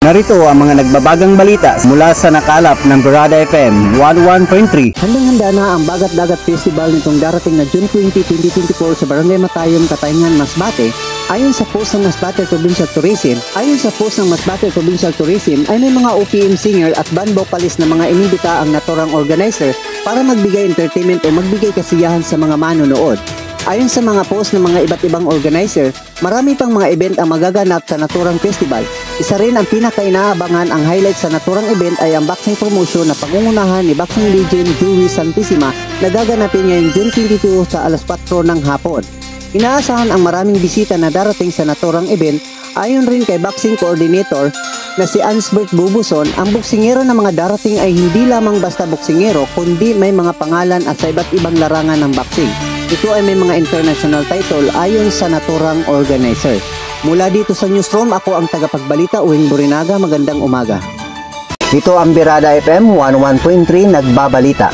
Narito ang mga nagbabagang balita mula sa nakalap ng Barada FM 11.3. Handang-handa na ang Bagat-Dagat Festival nitong darating na June 20, 2024 sa Barangay Matayom, Katayngan, Masbate. Ayon sa post ng Masbate Provincial Tourism, ay may mga OPM singer at band vocalist na mga inibita ang naturang organizer para magbigay entertainment o magbigay kasiyahan sa mga manonood. Ayon sa mga post ng mga iba't ibang organizer, marami pang mga event ang magaganap sa naturang festival. Isa rin ang pinaka-inaabangan ang highlight sa naturang event ay ang boxing promotion na pangungunahan ni boxing legend Joey Santissima na gaganapin ngayong June 22 sa alas 4 ng hapon. Inaasahan ang maraming bisita na darating sa naturang event. Ayon rin kay boxing coordinator na si Ansbert Bubuson, ang boksingero na mga darating ay hindi lamang basta boksingero kundi may mga pangalan at sa iba't ibang larangan ng boxing. Ito ay may mga international title ayon sa naturang organizer. Mula dito sa newsroom, ako ang tagapagbalita Uwing Burinaga. Magandang umaga. Ito ang Barada FM 11.3 nagbabalita.